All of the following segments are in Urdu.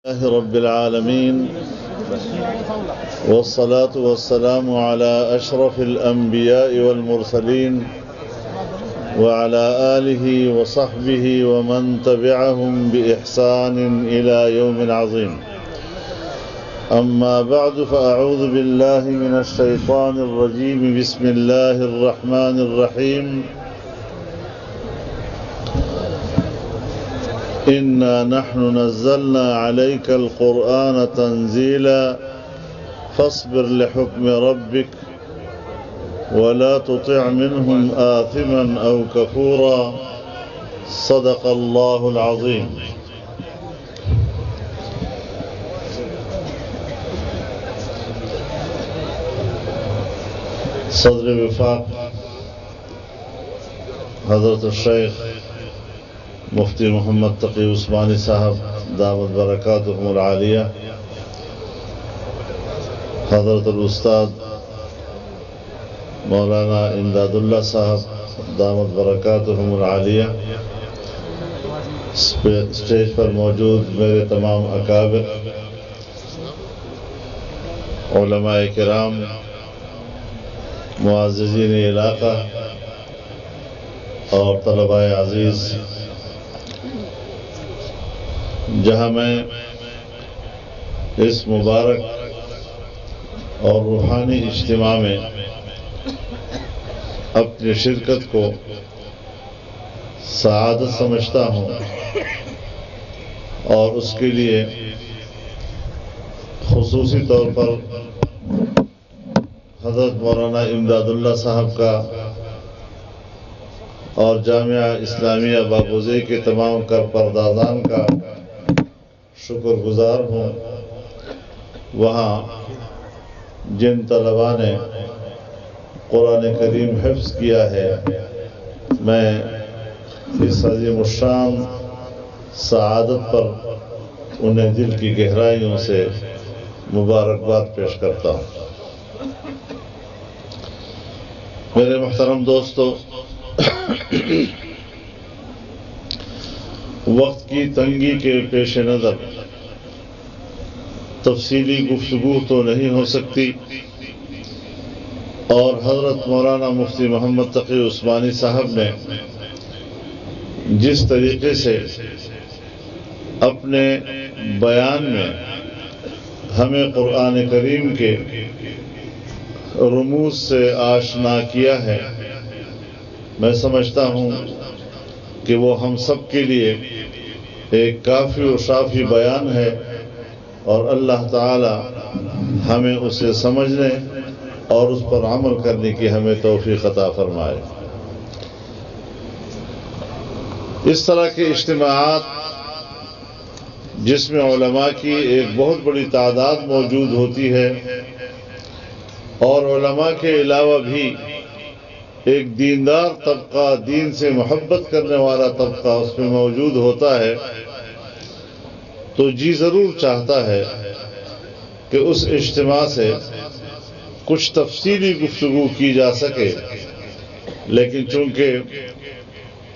لله رب العالمين والصلاة والسلام على أشرف الأنبياء والمرسلين وعلى آله وصحبه ومن تبعهم بإحسان إلى يوم عظيم. أما بعد فأعوذ بالله من الشيطان الرجيم. بسم الله الرحمن الرحيم. إنا نحن نزلنا عليك القرآن تنزيلا فاصبر لحكم ربك ولا تطع منهم آثما أو كفورا. صدق الله العظيم. صدر وفاق حضرت الشیخ مفتی محمد تقی عثمانی صاحب دامت برکاتہم العالیہ، حضرت الاستاذ مولانا امداد اللہ صاحب دامت برکاتہم العالیہ، اسٹیج پر موجود میرے تمام اکابر، علماء کرام، معززین علاقہ اور طلباء عزیز، جہاں میں اس مبارک اور روحانی اجتماع میں اپنی شرکت کو سعادت سمجھتا ہوں اور اس کے لیے خصوصی طور پر حضرت مولانا امداد اللہ صاحب کا اور جامعہ اسلامیہ باپوزی کے تمام کارپردازان کا شکر گزار ہوں۔ وہاں جن طلباء نے قرآن کریم حفظ کیا ہے، میں اس عظیم الشان سعادت پر انہیں دل کی گہرائیوں سے مبارکباد پیش کرتا ہوں۔ میرے محترم دوستو، وقت کی تنگی کے پیش نظر تفصیلی گفتگو تو نہیں ہو سکتی، اور حضرت مولانا مفتی محمد تقی عثمانی صاحب نے جس طریقے سے اپنے بیان میں ہمیں قرآن کریم کے رموز سے آشنا کیا ہے، میں سمجھتا ہوں کہ وہ ہم سب کے لیے ایک کافی و شافی بیان ہے، اور اللہ تعالی ہمیں اسے سمجھنے اور اس پر عمل کرنے کی ہمیں توفیق عطا فرمائے۔ اس طرح کے اجتماعات جس میں علماء کی ایک بہت بڑی تعداد موجود ہوتی ہے، اور علماء کے علاوہ بھی ایک دیندار طبقہ، دین سے محبت کرنے والا طبقہ اس میں موجود ہوتا ہے، تو جی ضرور چاہتا ہے کہ اس اجتماع سے کچھ تفصیلی گفتگو کی جا سکے، لیکن چونکہ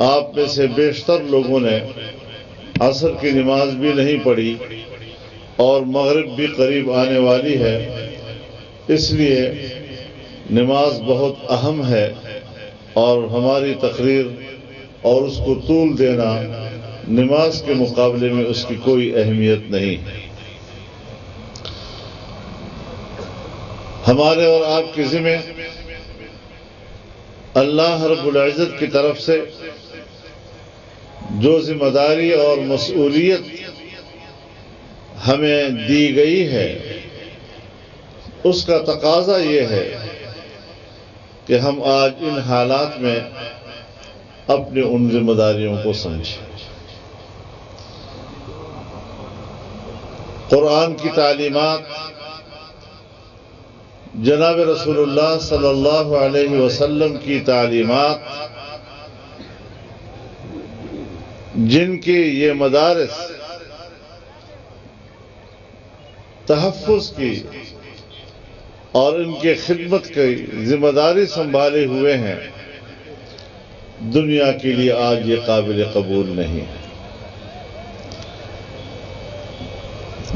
آپ میں سے بیشتر لوگوں نے عصر کی نماز بھی نہیں پڑھی اور مغرب بھی قریب آنے والی ہے، اس لیے نماز بہت اہم ہے، اور ہماری تقریر اور اس کو طول دینا نماز کے مقابلے میں اس کی کوئی اہمیت نہیں۔ ہمارے اور آپ کے ذمہ اللہ رب العزت کی طرف سے جو ذمہ داری اور مسئولیت ہمیں دی گئی ہے، اس کا تقاضا یہ ہے کہ ہم آج ان حالات میں اپنی ان ذمہ داریوں کو سمجھیں۔ قرآن کی تعلیمات، جناب رسول اللہ صلی اللہ علیہ وسلم کی تعلیمات، جن کے یہ مدارس تحفظ کی اور ان کے خدمت کی ذمہ داری سنبھالے ہوئے ہیں، دنیا کے لیے آج یہ قابل قبول نہیں ہے۔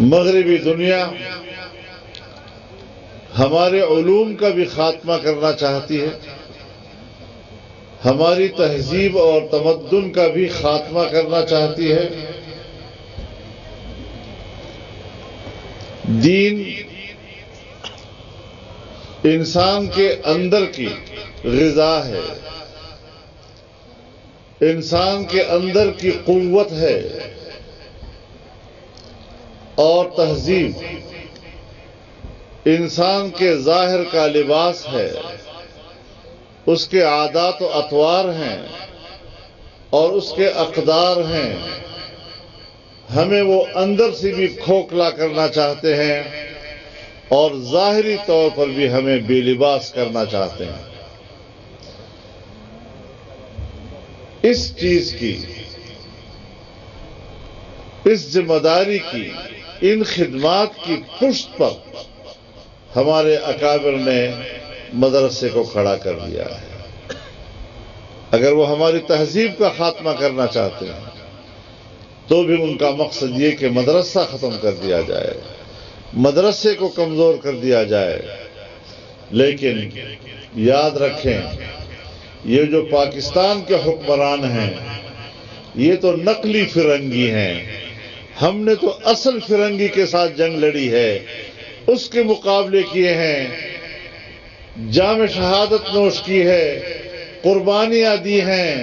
مغربی دنیا ہمارے علوم کا بھی خاتمہ کرنا چاہتی ہے، ہماری تہذیب اور تمدن کا بھی خاتمہ کرنا چاہتی ہے۔ دین انسان کے اندر کی غذا ہے، انسان کے اندر کی قوت ہے، اور تہذیب انسان کے ظاہر کا لباس ہے، اس کے عادات و اطوار ہیں اور اس کے اقدار ہیں۔ ہمیں وہ اندر سے بھی کھوکھلا کرنا چاہتے ہیں اور ظاہری طور پر بھی ہمیں بے لباس کرنا چاہتے ہیں۔ اس چیز کی، اس ذمہ داری کی، ان خدمات کی پشت پر ہمارے اکابر نے مدرسے کو کھڑا کر دیا ہے۔ اگر وہ ہماری تہذیب کا خاتمہ کرنا چاہتے ہیں تو بھی ان کا مقصد یہ کہ مدرسہ ختم کر دیا جائے، مدرسے کو کمزور کر دیا جائے۔ لیکن یاد رکھیں، یہ جو پاکستان کے حکمران ہیں یہ تو نقلی فرنگی ہیں، ہم نے تو اصل فرنگی کے ساتھ جنگ لڑی ہے، اس کے مقابلے کیے ہیں، جام شہادت نوش کی ہے، قربانیاں دی ہیں۔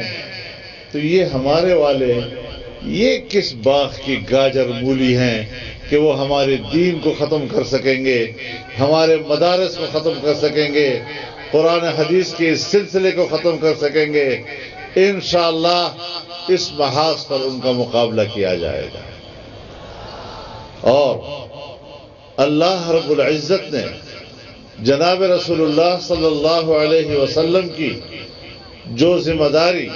تو یہ ہمارے والے یہ کس باغ کی گاجر مولی ہیں کہ وہ ہمارے دین کو ختم کر سکیں گے، ہمارے مدارس کو ختم کر سکیں گے، قرآن حدیث کے اس سلسلے کو ختم کر سکیں گے؟ انشاءاللہ اس محاذ پر ان کا مقابلہ کیا جائے گا۔ اور اللہ رب العزت نے جناب رسول اللہ صلی اللہ علیہ وسلم کی جو ذمہ داری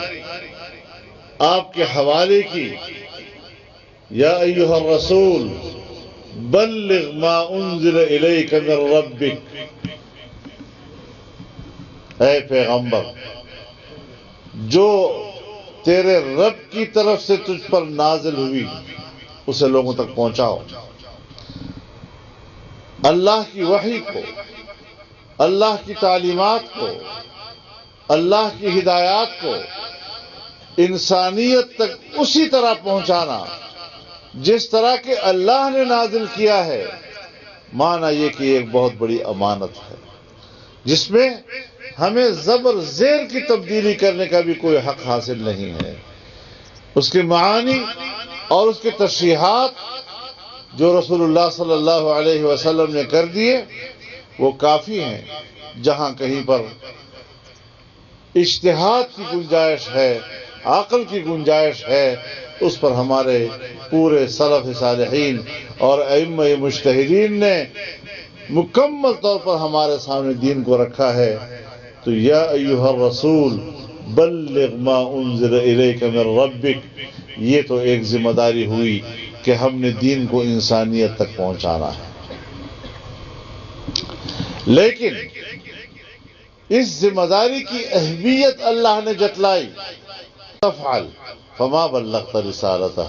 آپ کے حوالے کی، یا ایھا الرسول بلغ ما انزل الیک من ربک، اے پیغمبر جو تیرے رب کی طرف سے تجھ پر نازل ہوئی اسے لوگوں تک پہنچاؤ۔ اللہ کی وحی کو، اللہ کی تعلیمات کو، اللہ کی ہدایات کو انسانیت تک اسی طرح پہنچانا جس طرح کہ اللہ نے نازل کیا ہے، معنی یہ کہ ایک بہت بڑی امانت ہے جس میں ہمیں زبر زیر کی تبدیلی کرنے کا بھی کوئی حق حاصل نہیں ہے۔ اس کے معانی اور اس کے تشریحات جو رسول اللہ صلی اللہ علیہ وسلم نے کر دیے وہ کافی ہیں۔ جہاں کہیں پر اجتہاد کی گنجائش ہے، عقل کی گنجائش ہے، اس پر ہمارے پورے سلف صالحین اور ائمہ مجتہدین نے مکمل طور پر ہمارے سامنے دین کو رکھا ہے۔ تو یا ایھا الرسول بلغ ما انزل الیک من ربک، یہ تو ایک ذمہ داری ہوئی کہ ہم نے دین کو انسانیت تک پہنچانا ہے۔ لیکن اس ذمہ داری کی اہمیت اللہ نے جتلائی، تفعل فما بلغت رسالتہ،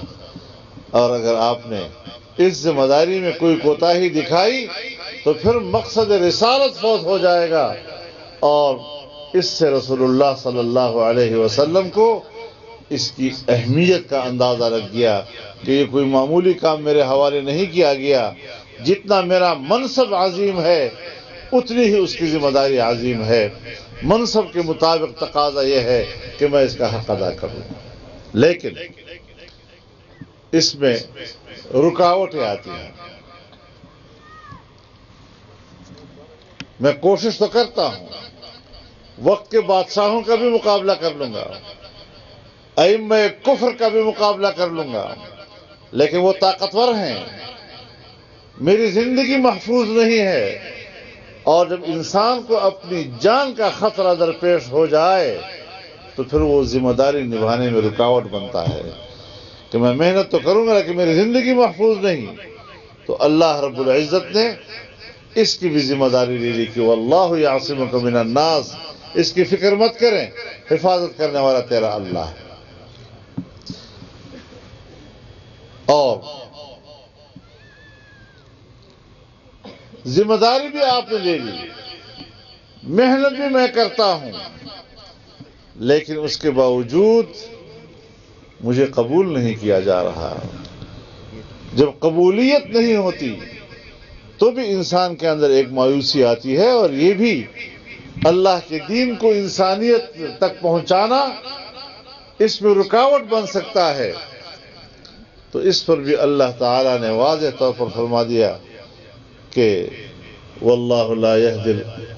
اور اگر آپ نے اس ذمہ داری میں کوئی کوتاہی دکھائی تو پھر مقصد رسالت فوت ہو جائے گا۔ اور اس سے رسول اللہ صلی اللہ علیہ وسلم کو اس کی اہمیت کا اندازہ لگ گیا کہ یہ کوئی معمولی کام میرے حوالے نہیں کیا گیا، جتنا میرا منصب عظیم ہے اتنی ہی اس کی ذمہ داری عظیم ہے۔ منصب کے مطابق تقاضا یہ ہے کہ میں اس کا حق ادا کروں، لیکن اس میں رکاوٹیں آتی ہیں۔ میں کوشش تو کرتا ہوں، وقت کے بادشاہوں کا بھی مقابلہ کر لوں گا، ائمہ کفر کا بھی مقابلہ کر لوں گا، لیکن وہ طاقتور ہیں، میری زندگی محفوظ نہیں ہے۔ اور جب انسان کو اپنی جان کا خطرہ درپیش ہو جائے تو پھر وہ ذمہ داری نبھانے میں رکاوٹ بنتا ہے کہ میں محنت تو کروں گا لیکن میری زندگی محفوظ نہیں۔ تو اللہ رب العزت نے اس کی بھی ذمہ داری لے لی کہ واللہ یعصمک من الناس، اس کی فکر مت کریں، حفاظت کرنے والا تیرا اللہ ہے۔ اور ذمہ داری بھی آپ نے لے لی، محنت بھی میں کرتا ہوں، لیکن اس کے باوجود مجھے قبول نہیں کیا جا رہا۔ جب قبولیت نہیں ہوتی تو بھی انسان کے اندر ایک مایوسی آتی ہے، اور یہ بھی اللہ کے دین کو انسانیت تک پہنچانا اس میں رکاوٹ بن سکتا ہے۔ تو اس پر بھی اللہ تعالیٰ نے واضح طور پر فرما دیا کہ واللہ لا یہدی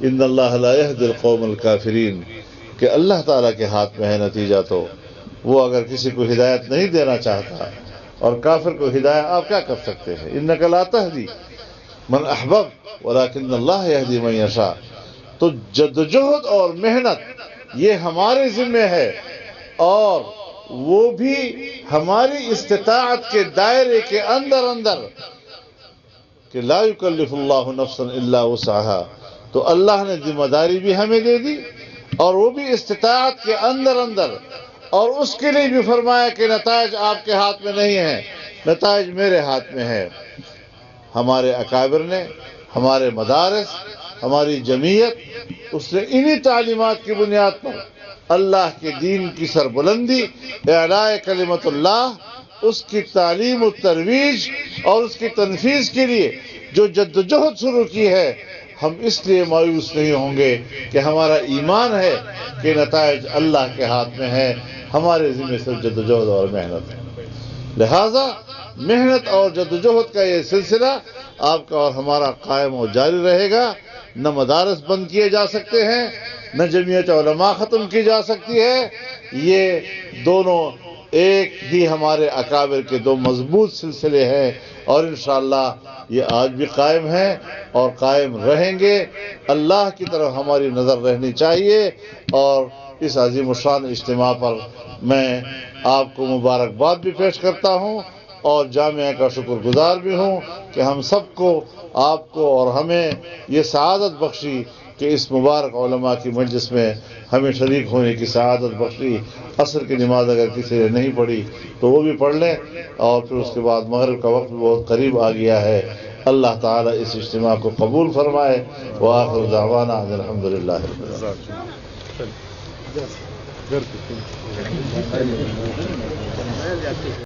ان اللہ لا یہدی القوم الکافرین، کہ اللہ تعالیٰ کے ہاتھ میں ہے نتیجہ۔ تو وہ اگر کسی کو ہدایت نہیں دینا چاہتا اور کافر کو ہدایت آپ کیا کر سکتے ہیں؟ انک لا تہدی من احببت ولکن اللہ یہدی من یشاء۔ تو جدوجہد اور محنت یہ ہمارے ذمہ ہے، اور وہ بھی ہماری استطاعت کے دائرے کے اندر کہ لا یکلف اللہ نفسا الا وسعها۔ تو اللہ نے ذمہ داری بھی ہمیں دے دی، اور وہ بھی استطاعت کے اندر، اور اس کے لیے بھی فرمایا کہ نتائج آپ کے ہاتھ میں نہیں ہیں، نتائج میرے ہاتھ میں ہے۔ ہمارے اکابر نے، ہمارے مدارس، ہماری جمعیت، اس نے انہی تعلیمات کی بنیاد پر اللہ کے دین کی سربلندی، اعلاء کلمت اللہ، اس کی تعلیم و ترویج اور اس کی تنفیذ کے لیے جو جدوجہد شروع کی ہے، ہم اس لیے مایوس نہیں ہوں گے کہ ہمارا ایمان ہے کہ نتائج اللہ کے ہاتھ میں ہے، ہمارے ذمہ صرف جدوجہد اور محنت ہے۔ لہذا محنت اور جدوجہد کا یہ سلسلہ آپ کا اور ہمارا قائم و جاری رہے گا۔ نہ مدارس بند کیے جا سکتے ہیں، نہ جمعیت علماء ختم کی جا سکتی ہے۔ یہ دونوں ایک ہی ہمارے اکابر کے دو مضبوط سلسلے ہیں، اور انشاءاللہ یہ آج بھی قائم ہیں اور قائم رہیں گے۔ اللہ کی طرف ہماری نظر رہنی چاہیے، اور اس عظیم الشان اجتماع پر میں آپ کو مبارکباد بھی پیش کرتا ہوں، اور جامعہ کا شکر گزار بھی ہوں کہ ہم سب کو، آپ کو اور ہمیں یہ سعادت بخشی کہ اس مبارک علماء کی مجلس میں ہمیں شریک ہونے کی سعادت بخشی۔ عصر کی نماز اگر کسی نے نہیں پڑھی تو وہ بھی پڑھ لیں، اور پھر اس کے بعد مغرب کا وقت بہت قریب آ گیا ہے۔ اللہ تعالیٰ اس اجتماع کو قبول فرمائے۔ وآخر دعوانا ان الحمدللہ رب العالمین۔